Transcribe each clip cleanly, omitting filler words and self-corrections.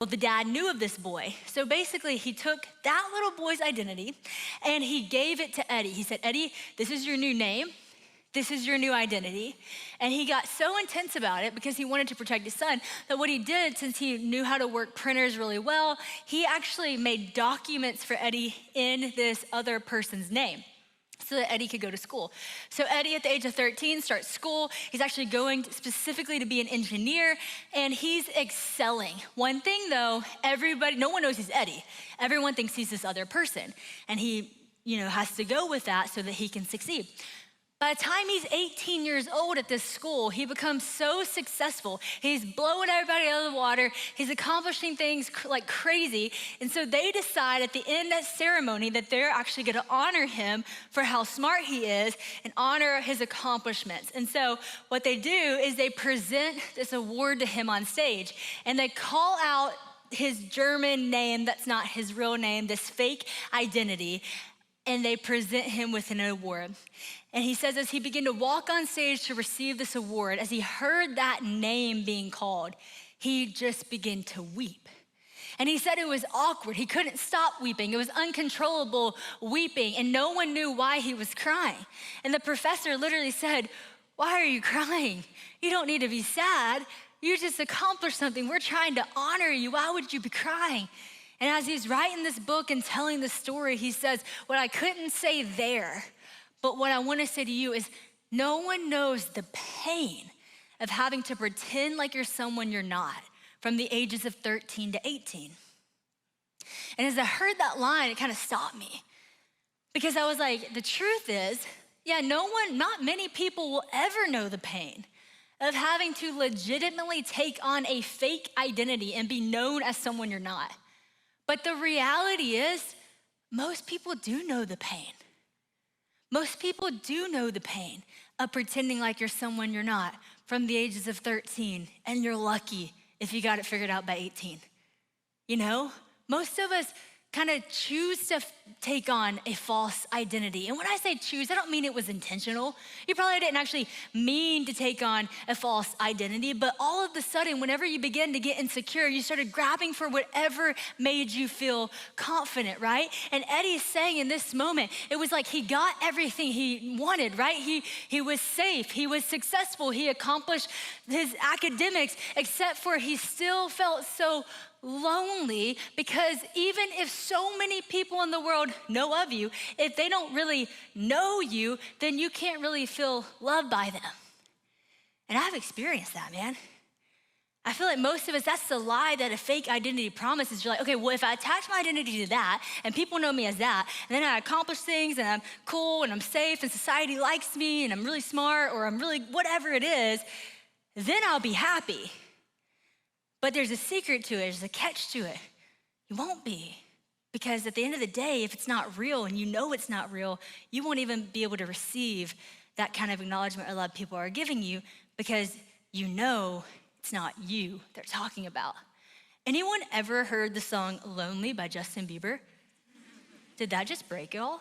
Well, the dad knew of this boy. So basically, he took that little boy's identity and he gave it to Eddie. He said, Eddie, this is your new name. This is your new identity. And he got so intense about it because he wanted to protect his son that what he did, since he knew how to work printers really well, he actually made documents for Eddie in this other person's name so that Eddie could go to school. So Eddie, at the age of 13, starts school. He's actually going specifically to be an engineer, and he's excelling. One thing though, no one knows he's Eddie. Everyone thinks he's this other person, and he, has to go with that so that he can succeed. By the time he's 18 years old at this school, he becomes so successful. He's blowing everybody out of the water. He's accomplishing things like crazy. And so they decide at the end of that ceremony that they're actually gonna honor him for how smart he is and honor his accomplishments. And so what they do is they present this award to him on stage, and they call out his German name that's not his real name, this fake identity, and they present him with an award. And he says as he began to walk on stage to receive this award, as he heard that name being called, he just began to weep. And he said it was awkward. He couldn't stop weeping. It was uncontrollable weeping, and no one knew why he was crying. And the professor literally said, "Why are you crying? You don't need to be sad. You just accomplished something. We're trying to honor you. Why would you be crying?" And as he's writing this book and telling this story, he says, what I couldn't say there, but what I want to say to you is no one knows the pain of having to pretend like you're someone you're not from the ages of 13 to 18. And as I heard that line, it kind of stopped me, because I was like, the truth is, not many people will ever know the pain of having to legitimately take on a fake identity and be known as someone you're not. But the reality is, most people do know the pain. Most people do know the pain of pretending like you're someone you're not from the ages of 13, and you're lucky if you got it figured out by 18. Most of us kind of choose to take on a false identity. And when I say choose, I don't mean it was intentional. You probably didn't actually mean to take on a false identity, but all of a sudden, whenever you begin to get insecure, you started grabbing for whatever made you feel confident, right? And Eddie's saying in this moment, it was like he got everything he wanted, right? He was safe, he was successful, he accomplished his academics, except for he still felt so lonely, because even if so many people in the world know of you, if they don't really know you, then you can't really feel loved by them. And I've experienced that, man. I feel like most of us, that's the lie that a fake identity promises. You're like, okay, well, if I attach my identity to that and people know me as that, and then I accomplish things and I'm cool and I'm safe and society likes me and I'm really smart, or I'm really whatever it is, then I'll be happy. But there's a secret to it, there's a catch to it. You won't be, because at the end of the day, if it's not real and you know it's not real, you won't even be able to receive that kind of acknowledgement a lot of people are giving you, because you know it's not you they're talking about. Anyone ever heard the song Lonely by Justin Bieber? Did that just break y'all?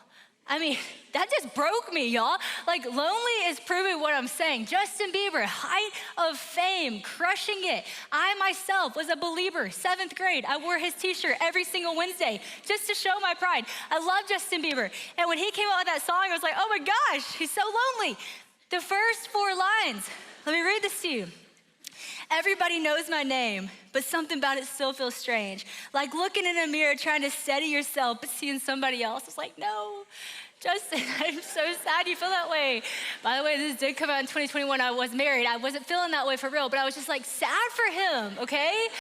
I mean, that just broke me, y'all. Like, Lonely is proving what I'm saying. Justin Bieber, height of fame, crushing it. I myself was a believer, 7th grade. I wore his t-shirt every single Wednesday just to show my pride. I love Justin Bieber. And when he came out with that song, I was like, oh my gosh, he's so lonely. The first 4 lines, let me read this to you. Everybody knows my name, but something about it still feels strange. Like looking in a mirror, trying to steady yourself, but seeing somebody else. It's like, no, Justin, I'm so sad you feel that way. By the way, this did come out in 2021. I was married. I wasn't feeling that way for real, but I was just like sad for him, okay?